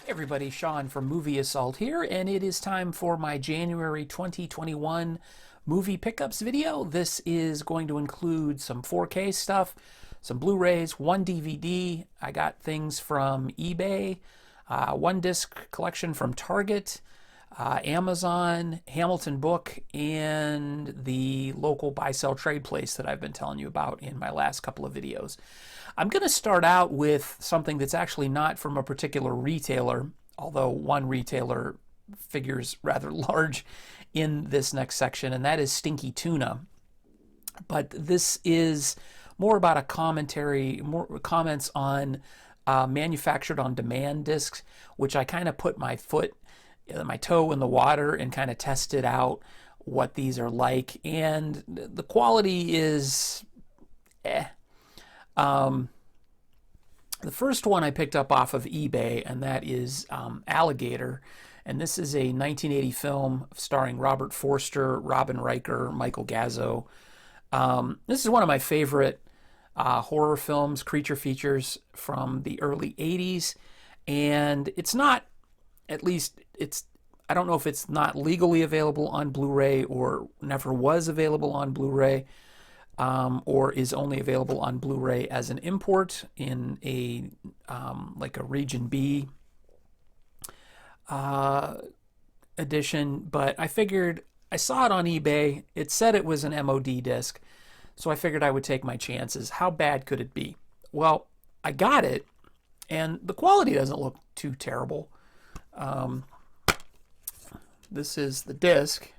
Hey everybody, Sean from Movie Assault here, and it is time for my January 2021 movie pickups video. This is going to include some 4K stuff, some Blu-rays, one DVD. I got things from eBay, one disc collection from Target, Amazon, Hamilton Book, and the local buy-sell trade place that I've been telling you about in my last couple of videos. I'm going to start out with something that's actually not from a particular retailer, although one retailer figures rather large in this next section, and that is Stinky Tuna. But this is more about a commentary, more comments on manufactured on demand discs, which I kind of put my toe in the water and kind of tested out what these are like, and the quality is the first one I picked up off of eBay, and that is Alligator. And this is a 1980 film starring Robert Forster, Robin Riker, Michael Gazzo. This is one of my favorite horror films, creature features from the early 80s. And it's not, at least I don't know if it's not legally available on Blu-ray or never was available on Blu-ray. Or is only available on Blu-ray as an import in a like a Region B edition. But I figured, I saw it on eBay. It said it was an MOD disc, so I figured I would take my chances. How bad could it be? Well, I got it, and the quality doesn't look too terrible. This is the disc,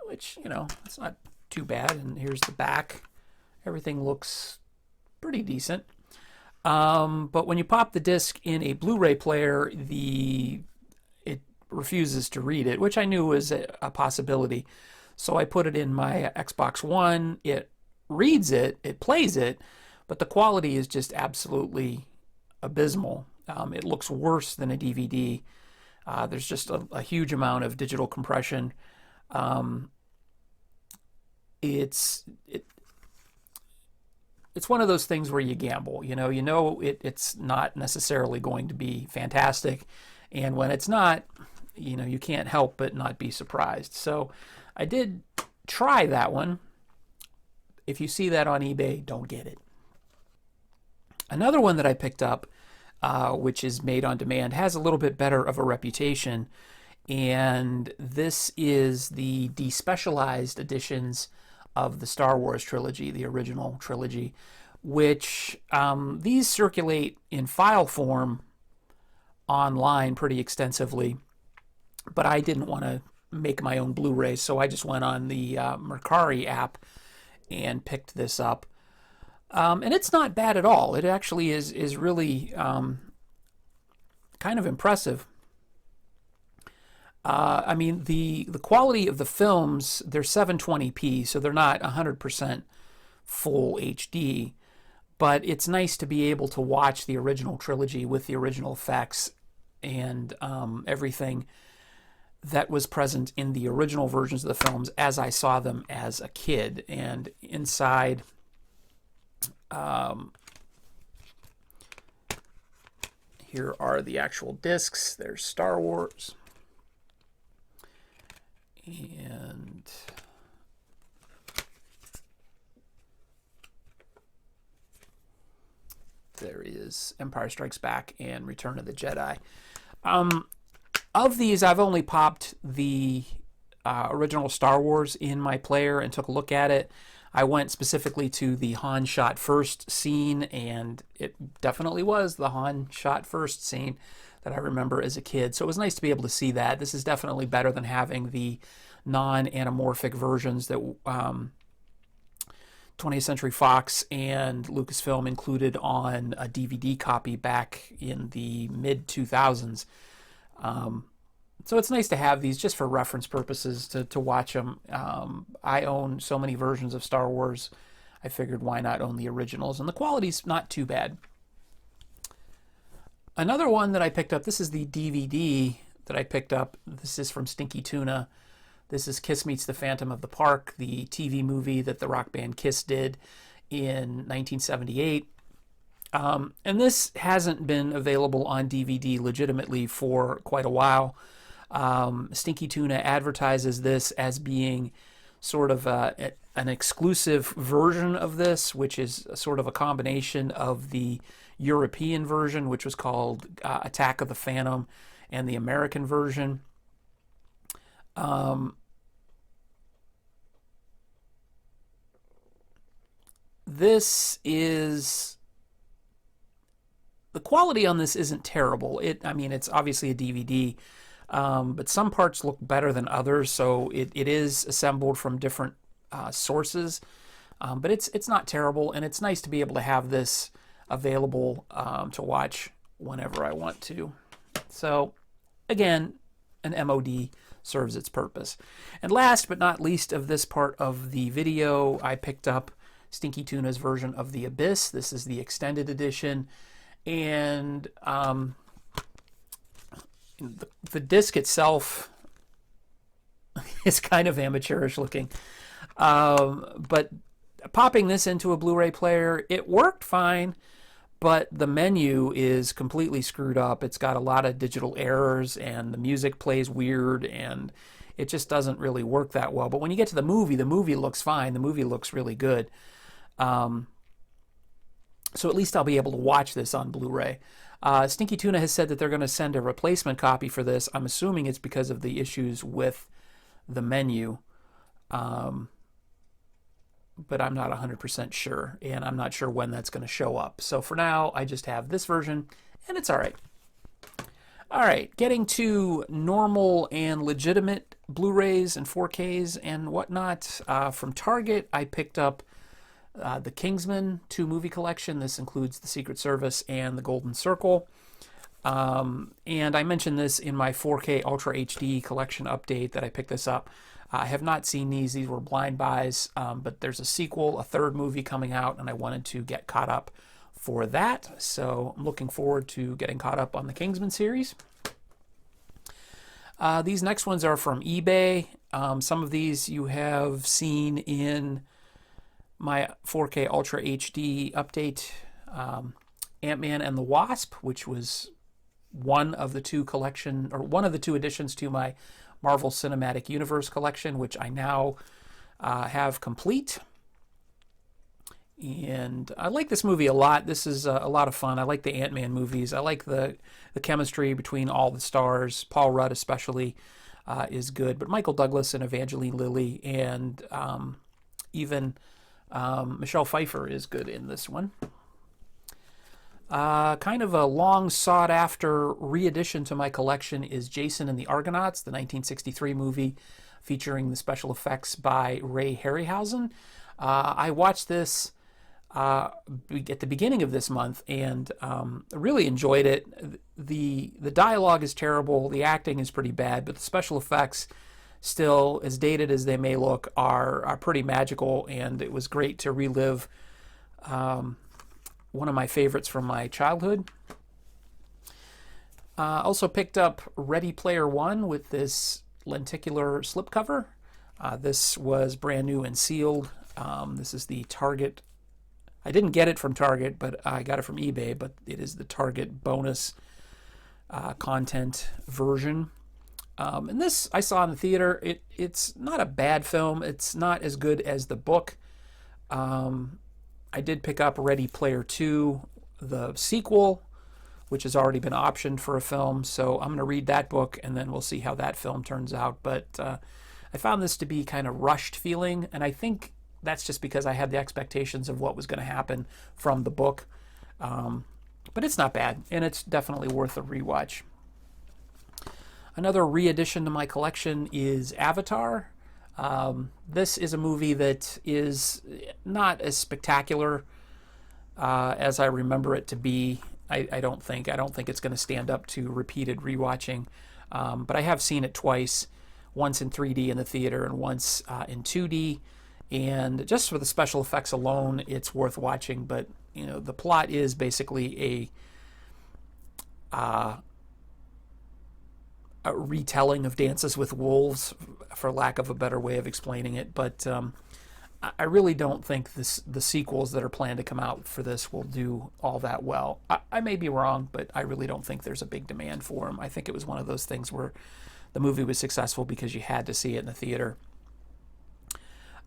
which, you know, it's not too bad, and here's the back. Everything looks pretty decent, but when you pop the disc in a Blu-ray player, it refuses to read it, which I knew was a possibility. So I put it in my Xbox One. It reads it, it plays it, but the quality is just absolutely abysmal. It looks worse than a DVD. There's just a huge amount of digital compression. It's one of those things where you gamble. It's not necessarily going to be fantastic, and when it's not, you can't help but not be surprised. So I did try that one. If you see that on eBay, don't get it. Another one that I picked up, which is made on demand, has a little bit better of a reputation, and this is the despecialized editions of the Star Wars trilogy, the original trilogy, which these circulate in file form online pretty extensively, but I didn't want to make my own Blu-ray, so I just went on the Mercari app and picked this up. And it's not bad at all. It actually is really kind of impressive. I mean, the quality of the films, they're 720p, so they're not 100% full HD, but it's nice to be able to watch the original trilogy with the original effects and everything that was present in the original versions of the films as I saw them as a kid. And inside, here are the actual discs. There's Star Wars. And there is Empire Strikes Back and Return of the Jedi. Of these, I've only popped the original Star Wars in my player and took a look at it. I went specifically to the Han shot first scene, and it definitely was the Han shot first scene that I remember as a kid. So it was nice to be able to see that. This is definitely better than having the non-anamorphic versions that 20th Century Fox and Lucasfilm included on a DVD copy back in the mid-2000s. So it's nice to have these just for reference purposes to watch them. I own so many versions of Star Wars, I figured why not own the originals, and the quality's not too bad. Another one that I picked up, this is the DVD that I picked up. This is from Stinky Tuna. This is Kiss Meets the Phantom of the Park, the TV movie that the rock band Kiss did in 1978. And this hasn't been available on DVD legitimately for quite a while. Stinky Tuna advertises this as being sort of an exclusive version of this, which is sort of a combination of the European version, which was called Attack of the Phantom, and the American version. This is... the quality on this isn't terrible. I mean, it's obviously a DVD, but some parts look better than others, so it is assembled from different sources. But it's not terrible, and it's nice to be able to have this available to watch whenever I want to. So, again, an MOD serves its purpose. And last but not least of this part of the video, I picked up Stinky Tuna's version of The Abyss. This is the extended edition. And the disc itself is kind of amateurish looking. But popping this into a Blu-ray player, it worked fine, but the menu is completely screwed up. It's got a lot of digital errors, and the music plays weird, and it just doesn't really work that well. But when you get to the movie looks fine. The movie looks really good. So at least I'll be able to watch this on Blu-ray. Stinky Tuna has said that they're going to send a replacement copy for this. I'm assuming it's because of the issues with the menu. But I'm not 100% sure, and I'm not sure when that's going to show up. So for now, I just have this version, and it's all right. All right, getting to normal and legitimate Blu-rays and 4Ks and whatnot. From Target, I picked up the Kingsman 2 movie collection. This includes the Secret Service and the Golden Circle. And I mentioned this in my 4K Ultra HD collection update that I picked this up. I have not seen these. These were blind buys, but there's a sequel, a third movie coming out, and I wanted to get caught up for that. So I'm looking forward to getting caught up on the Kingsman series. These next ones are from eBay. Some of these you have seen in my 4K Ultra HD update. AntMan and the Wasp, which was one of the two additions to my Marvel Cinematic Universe collection, which I now have complete. And I like this movie a lot. This is a lot of fun. I like the Ant-Man movies. I like the chemistry between all the stars. Paul Rudd especially is good. But Michael Douglas and Evangeline Lilly and even Michelle Pfeiffer is good in this one. Kind of a long sought-after re-addition to my collection is Jason and the Argonauts, the 1963 movie featuring the special effects by Ray Harryhausen. I watched this at the beginning of this month and really enjoyed it. The dialogue is terrible, the acting is pretty bad, but the special effects, still as dated as they may look, are pretty magical, and it was great to relive one of my favorites from my childhood. Also picked up Ready Player One with this lenticular slipcover. This was brand new and sealed. This is the Target. I didn't get it from Target, but I got it from eBay, but it is the Target bonus content version. And this I saw in the theater. It's not a bad film. It's not as good as the book. I did pick up Ready Player 2, the sequel, which has already been optioned for a film. So I'm going to read that book, and then we'll see how that film turns out. But I found this to be kind of rushed feeling, and I think that's just because I had the expectations of what was going to happen from the book. But it's not bad, and it's definitely worth a rewatch. Another re-addition to my collection is Avatar. This is a movie that is not as spectacular as I remember it to be. I don't think it's going to stand up to repeated rewatching. But I have seen it twice, once in 3D in the theater and once in 2D. And just for the special effects alone, it's worth watching. But you know, the plot is basically a retelling of Dances with Wolves, for lack of a better way of explaining it. But I really don't think the sequels that are planned to come out for this will do all that well. I may be wrong, but I really don't think there's a big demand for them. I think it was one of those things where the movie was successful because you had to see it in the theater.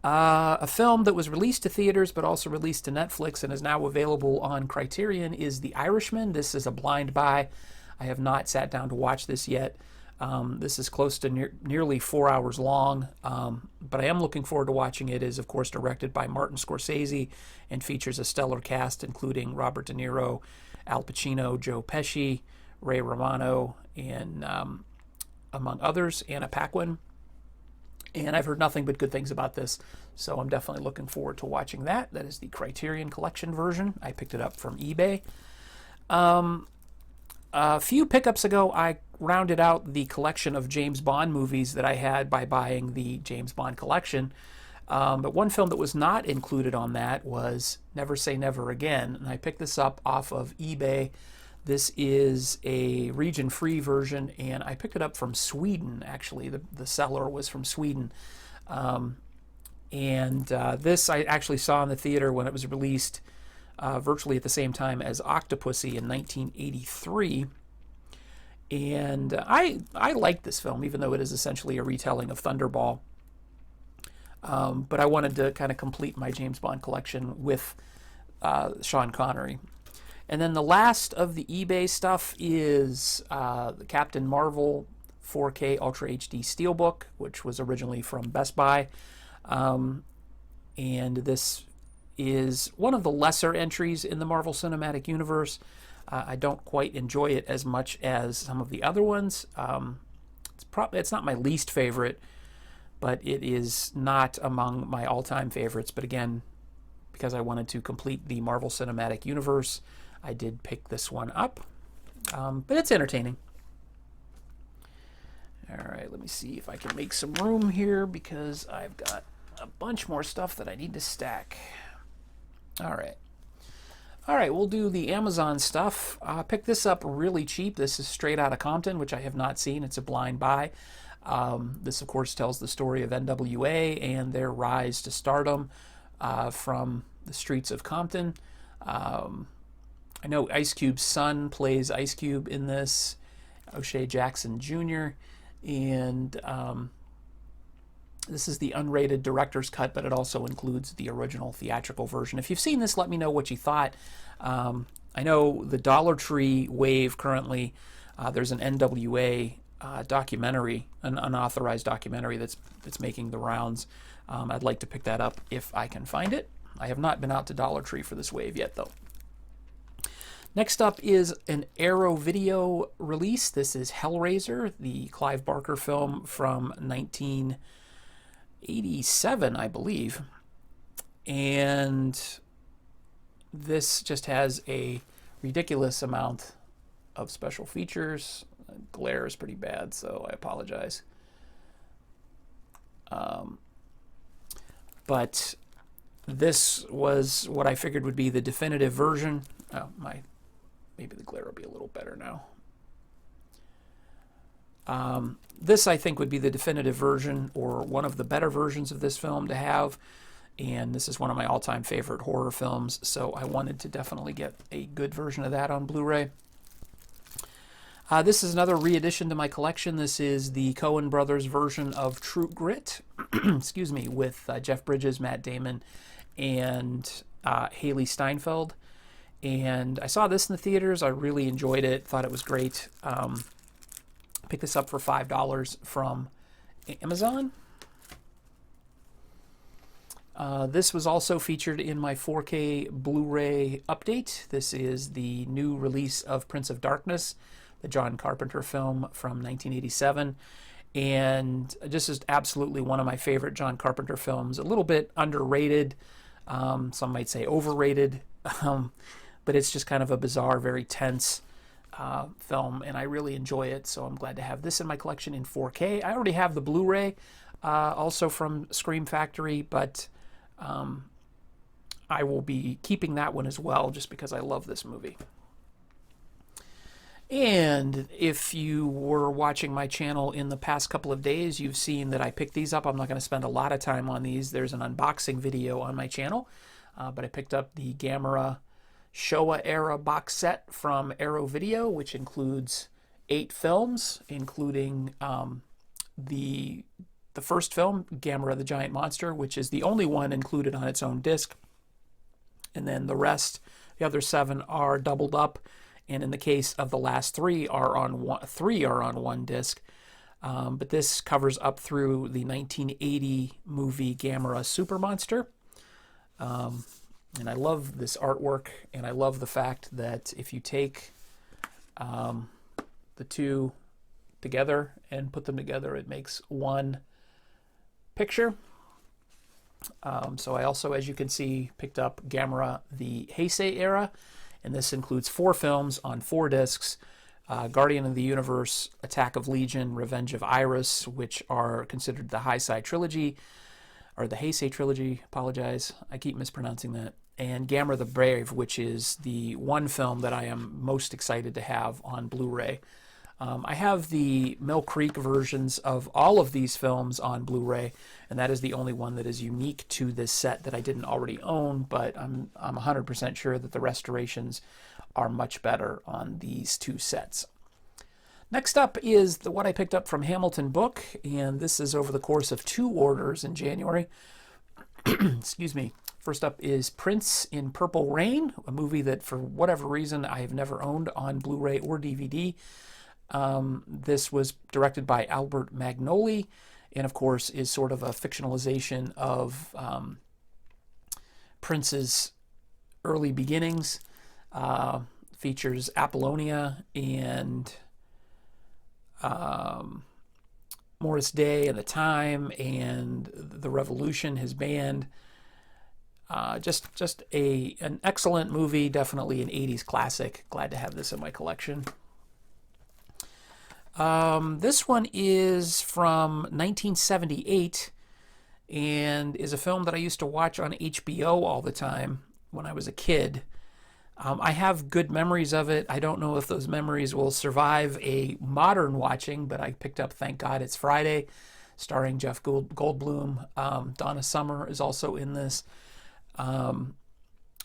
A film that was released to theaters but also released to Netflix and is now available on Criterion is The Irishman. This is a blind buy. I have not sat down to watch this yet. This is close to nearly 4 hours long, but I am looking forward to watching it. It is, of course, directed by Martin Scorsese and features a stellar cast, including Robert De Niro, Al Pacino, Joe Pesci, Ray Romano, and among others, Anna Paquin. And I've heard nothing but good things about this, so I'm definitely looking forward to watching that. That is the Criterion Collection version. I picked it up from eBay. A few pickups ago, I rounded out the collection of James Bond movies that I had by buying the James Bond collection. But one film that was not included on that was Never Say Never Again, and I picked this up off of eBay. This is a region-free version, and I picked it up from Sweden, actually. The seller was from Sweden. This I actually saw in the theater when it was released virtually at the same time as Octopussy in 1983. And I like this film, even though it is essentially a retelling of Thunderball. But I wanted to kind of complete my James Bond collection with Sean Connery. And then the last of the eBay stuff is the Captain Marvel 4K Ultra HD Steelbook, which was originally from Best Buy. And this is one of the lesser entries in the Marvel Cinematic Universe. I don't quite enjoy it as much as some of the other ones. It's not my least favorite, but it is not among my all-time favorites. But again, because I wanted to complete the Marvel Cinematic Universe, I did pick this one up. But it's entertaining. All right, let me see if I can make some room here because I've got a bunch more stuff that I need to stack. All right, we'll do the Amazon stuff. Pick this up really cheap. This is straight out of Compton, which I have not seen. It's a blind buy. This, of course, tells the story of NWA and their rise to stardom from the streets of Compton. I know Ice Cube's son plays Ice Cube in this, O'Shea Jackson Jr., and this is the unrated director's cut, but it also includes the original theatrical version. If you've seen this, let me know what you thought. I know the Dollar Tree wave currently, there's an NWA documentary, an unauthorized documentary that's making the rounds. I'd like to pick that up if I can find it. I have not been out to Dollar Tree for this wave yet, though. Next up is an Arrow Video release. This is Hellraiser, the Clive Barker film from 1987, I believe. And this just has a ridiculous amount of special features. Glare is pretty bad, so I apologize. But this was what I figured would be the definitive version. Oh, maybe the glare will be a little better now. This, I think, would be the definitive version or one of the better versions of this film to have. And this is one of my all-time favorite horror films, so I wanted to definitely get a good version of that on Blu-ray. This is another re-edition to my collection. This is the Coen Brothers version of True Grit, excuse me, with Jeff Bridges, Matt Damon, and Haley Steinfeld. And I saw this in the theaters. I really enjoyed it. Thought it was great. Picked this up for $5 from Amazon. This was also featured in my 4K Blu-ray update. This is the new release of Prince of Darkness, the John Carpenter film from 1987. And this is absolutely one of my favorite John Carpenter films. A little bit underrated. Some might say overrated. But it's just kind of a bizarre, very tense film, and I really enjoy it, so I'm glad to have this in my collection in 4K. I already have the Blu-ray, also from Scream Factory, but I will be keeping that one as well, just because I love this movie. And if you were watching my channel in the past couple of days, you've seen that I picked these up. I'm not going to spend a lot of time on these. There's an unboxing video on my channel, but I picked up the Gamera Showa era box set from Arrow Video, which includes 8 films, including the first film, Gamera the Giant Monster, which is the only one included on its own disc. And then the rest, the other 7, are doubled up. And in the case of the last 3 are on one disc. But this covers up through the 1980 movie Gamera Super Monster. And I love this artwork, and I love the fact that if you take the two together and put them together, it makes one picture. So I also, as you can see, picked up Gamera the Heisei era, and this includes 4 films on 4 discs. Guardian of the Universe, Attack of Legion, Revenge of Iris, which are considered the Heisei Trilogy, or the Heisei Trilogy, apologize, I keep mispronouncing that, and Gamera the Brave, which is the one film that I am most excited to have on Blu-ray. I have the Mill Creek versions of all of these films on Blu-ray, and that is the only one that is unique to this set that I didn't already own, but I'm 100% sure that the restorations are much better on these 2 sets. Next up is what I picked up from Hamilton Book, and this is over the course of 2 orders in January. Excuse me. First up is Prince in Purple Rain, a movie that for whatever reason I have never owned on Blu-ray or DVD. This was directed by Albert Magnoli, and of course is sort of a fictionalization of Prince's early beginnings. Features Apollonia and Morris Day and the Time and the Revolution, his band. Just an excellent movie, definitely an 80s classic. Glad to have this in my collection. This one is from 1978 and is a film that I used to watch on HBO all the time when I was a kid. I have good memories of it. I don't know if those memories will survive a modern watching, but I picked up Thank God It's Friday, starring Jeff Goldblum. Donna Summer is also in this.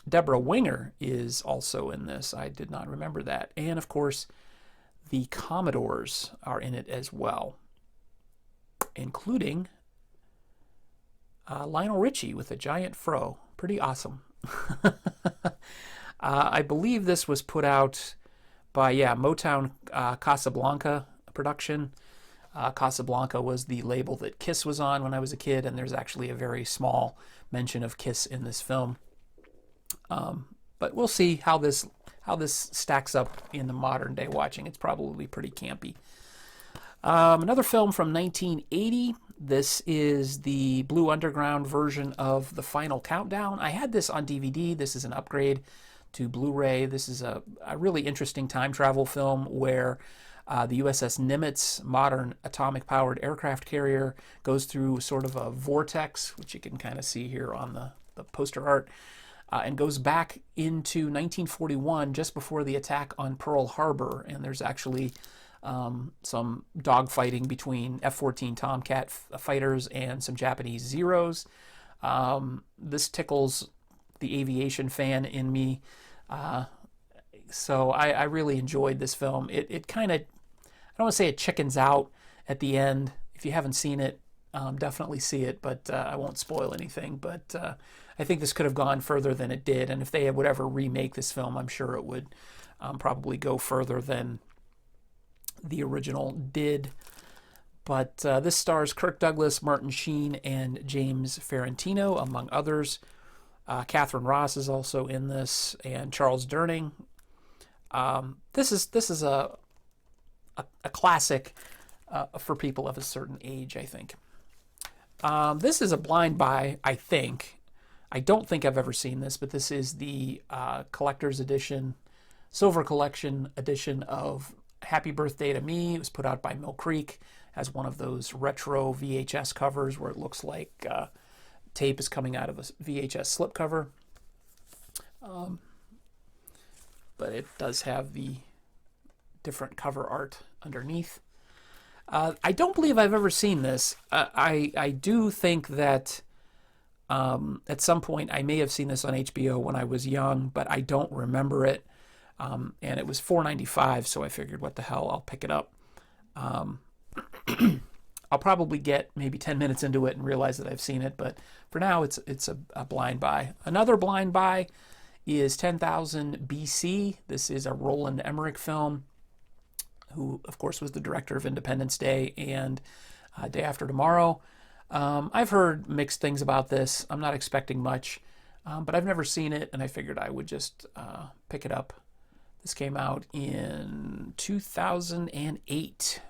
Deborah Winger is also in this. I did not remember that. And of course, the Commodores are in it as well, including Lionel Richie with a giant fro. Pretty awesome. I believe this was put out by, Motown Casablanca production. Casablanca was the label that Kiss was on when I was a kid, and there's actually a very small mention of Kiss in this film. But we'll see how this stacks up in the modern day watching. It's probably pretty campy. Another film from 1980. This is the Blue Underground version of The Final Countdown. I had this on DVD. This is an upgrade to Blu-ray. This is a really interesting time travel film where the USS Nimitz, modern atomic-powered aircraft carrier, goes through sort of a vortex, which you can kind of see here on the poster art, and goes back into 1941, just before the attack on Pearl Harbor. And there's actually some dogfighting between F-14 Tomcat fighters and some Japanese Zeros. This tickles the aviation fan in me. So I really enjoyed this film. It kind of, I don't want to say it chickens out at the end. If you haven't seen it, definitely see it, but I won't spoil anything. But I think this could have gone further than it did, and if they would ever remake this film, I'm sure it would probably go further than the original did. But this stars Kirk Douglas, Martin Sheen, and James Ferrantino, among others. Catherine Ross is also in this, and Charles Durning. This is a classic for people of a certain age, I think. This is a blind buy, I think. I don't think I've ever seen this, but this is the collector's edition, Silver Collection edition of Happy Birthday to Me. It was put out by Mill Creek as one of those retro VHS covers where it looks like tape is coming out of a VHS slipcover. But it does have the different cover art underneath. I don't believe I've ever seen this. I do think that at some point I may have seen this on HBO when I was young, but I don't remember it. And it was $4.95, so I figured, what the hell, I'll pick it up. I'll probably get maybe 10 minutes into it and realize that I've seen it, but for now it's a blind buy. Another blind buy is 10,000 BC. This is a Roland Emmerich film, who of course was the director of Independence Day and Day After Tomorrow. I've heard mixed things about this. I'm not expecting much, but I've never seen it, and I figured I would just pick it up. This came out in 2008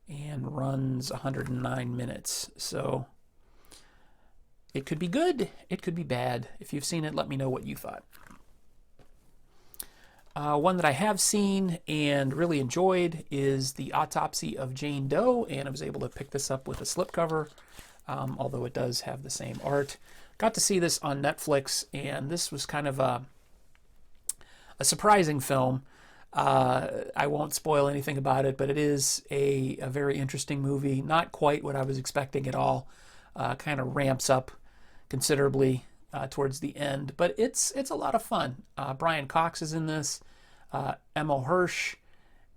and runs 109 minutes. So it could be good, it could be bad. If you've seen it, let me know what you thought. One that I have seen and really enjoyed is The Autopsy of Jane Doe, and I was able to pick this up with a slipcover, although it does have the same art. Got to see this on Netflix, and this was kind of a surprising film. I won't spoil anything about it, but it is a very interesting movie. Not quite what I was expecting at all. Kind of ramps up considerably towards the end, but it's a lot of fun. Brian Cox is in this, Emma Hirsch,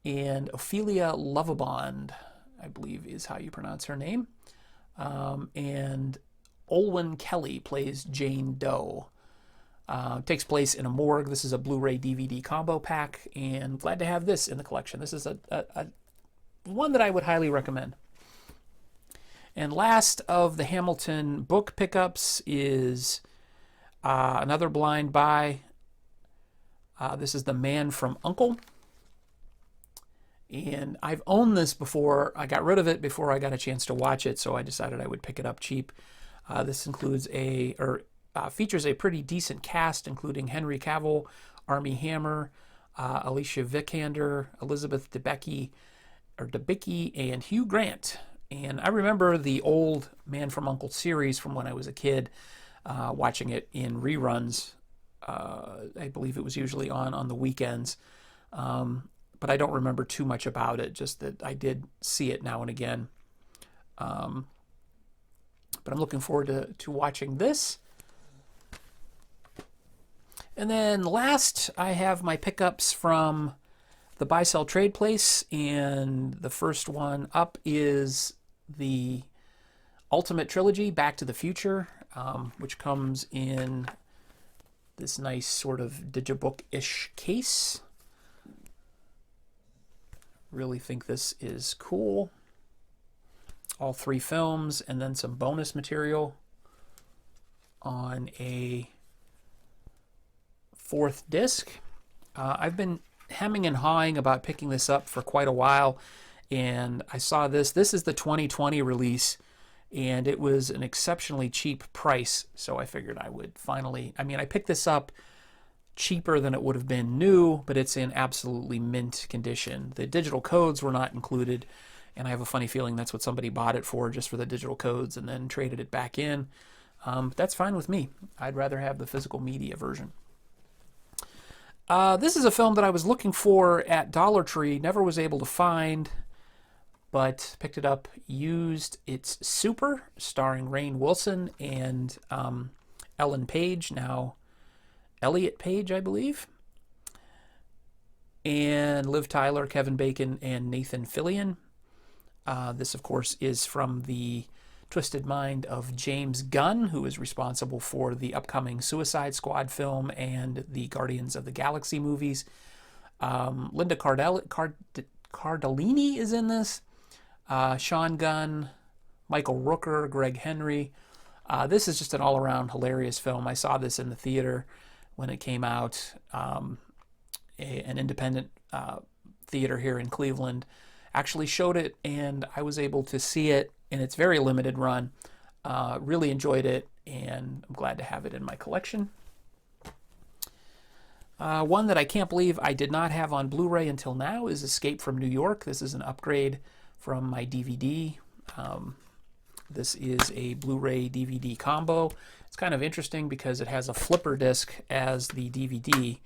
and Ophelia Lovibond, I believe is how you pronounce her name. And Olwen Kelly plays Jane Doe. Takes place in a morgue. This is a Blu-ray DVD combo pack, and glad to have this in the collection. This is a one that I would highly recommend. And last of the Hamilton book pickups is another blind buy. This is The Man from U.N.C.L.E. And I've owned this before. I got rid of it before I got a chance to watch it, so I decided I would pick it up cheap. This includes features a pretty decent cast, including Henry Cavill, Armie Hammer, Alicia Vikander, Elizabeth Debicki, and Hugh Grant. And I remember the old Man from U.N.C.L.E. series from when I was a kid, watching it in reruns. I believe it was usually on the weekends. But I don't remember too much about it, just that I did see it now and again. But I'm looking forward to watching this. And then last, I have my pickups from the Buy Sell Trade Place, and the first one up is the Ultimate Trilogy, Back to the Future, which comes in this nice sort of digibook-ish case. Really think this is cool. All 3 films, and then some bonus material on a 4th disc. I've been hemming and hawing about picking this up for quite a while, and I saw this. This is the 2020 release, and it was an exceptionally cheap price, so I figured I would finally... I picked this up cheaper than it would have been new, but it's in absolutely mint condition. The digital codes were not included, and I have a funny feeling that's what somebody bought it for, just for the digital codes, and then traded it back in. But that's fine with me. I'd rather have the physical media version. This is a film that I was looking for at Dollar Tree, never was able to find, but picked it up used. It's Super, starring Rainn Wilson and Ellen Page, now Elliot Page, I believe, and Liv Tyler, Kevin Bacon, and Nathan Fillion. This, of course, is from the twisted mind of James Gunn, who is responsible for the upcoming Suicide Squad film and the Guardians of the Galaxy movies. Linda Cardellini is in this. Sean Gunn, Michael Rooker, Greg Henry. This is just an all-around hilarious film. I saw this in the theater when it came out. An independent theater here in Cleveland actually showed it, and I was able to see it in its very limited run. Really enjoyed it, and I'm glad to have it in my collection. One that I can't believe I did not have on Blu-ray until now is Escape from New York. This is an upgrade from my DVD. This is a Blu-ray DVD combo. It's kind of interesting because it has a flipper disc as the DVD,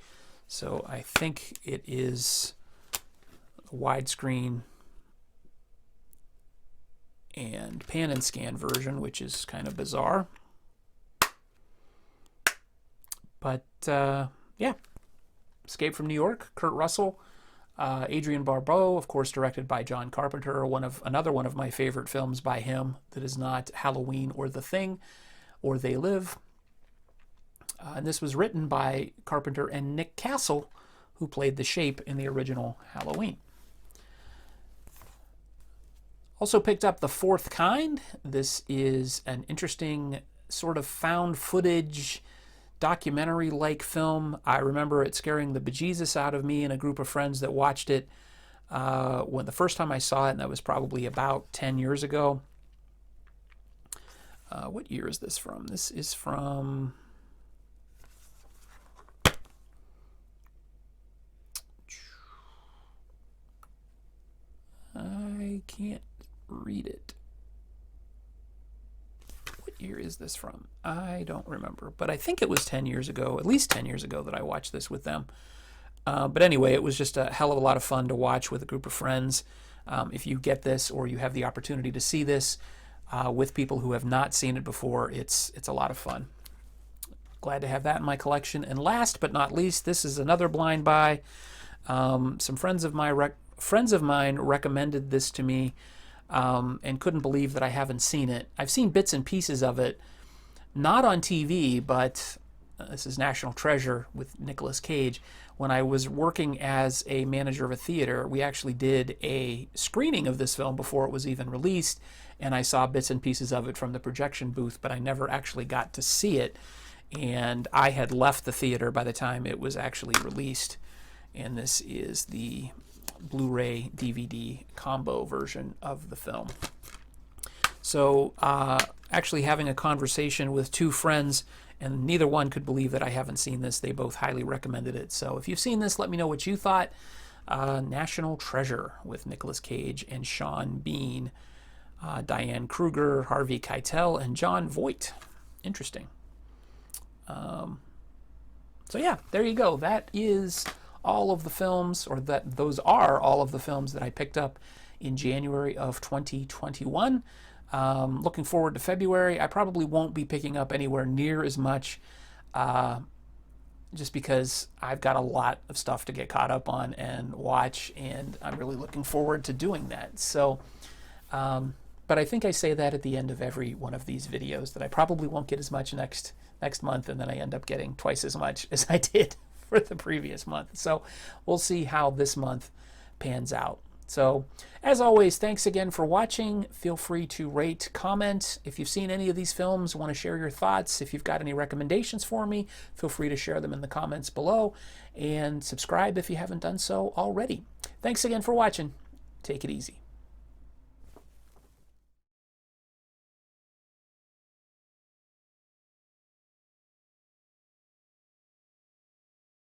So I think it is a widescreen and pan and scan version, which is kind of bizarre. But yeah, Escape from New York, Kurt Russell, Adrienne Barbeau, of course, directed by John Carpenter. Another one of my favorite films by him that is not Halloween or The Thing or They Live. And this was written by Carpenter and Nick Castle, who played the Shape in the original Halloween. Also picked up The Fourth Kind. This is an interesting sort of found footage documentary-like film. I remember it scaring the bejesus out of me and a group of friends that watched it when the first time I saw it, and that was probably about 10 years ago. What year is this from? This is from... I can't read it. What year is this from? I don't remember, but I think it was 10 years ago, at least 10 years ago, that I watched this with them. But anyway, it was just a hell of a lot of fun to watch with a group of friends. If you get this or you have the opportunity to see this with people who have not seen it before, it's a lot of fun. Glad to have that in my collection. And last but not least, this is another blind buy. Some friends of mine recommended this to me and couldn't believe that I haven't seen it. I've seen bits and pieces of it, not on TV, but this is National Treasure with Nicolas Cage. When I was working as a manager of a theater, we actually did a screening of this film before it was even released, and I saw bits and pieces of it from the projection booth, but I never actually got to see it, and I had left the theater by the time it was actually released. And this is the Blu-ray DVD combo version of the film. So actually having a conversation with two friends, and neither one could believe that I haven't seen this. They both highly recommended it. So if you've seen this, let me know what you thought. National Treasure with Nicolas Cage and Sean Bean, Diane Kruger, Harvey Keitel, and Jon Voight. Interesting. So yeah, there you go. That is all of the films, or those are all of the films that I picked up in January of 2021. Looking forward to February. I probably won't be picking up anywhere near as much just because I've got a lot of stuff to get caught up on and watch, and I'm really looking forward to doing that. So, but I think I say that at the end of every one of these videos, that I probably won't get as much next month, and then I end up getting twice as much as I did for the previous month. So we'll see how this month pans out. So as always, thanks again for watching. Feel free to rate, comment. If you've seen any of these films, want to share your thoughts, if you've got any recommendations for me, feel free to share them in the comments below, and subscribe if you haven't done so already. Thanks again for watching. Take it easy.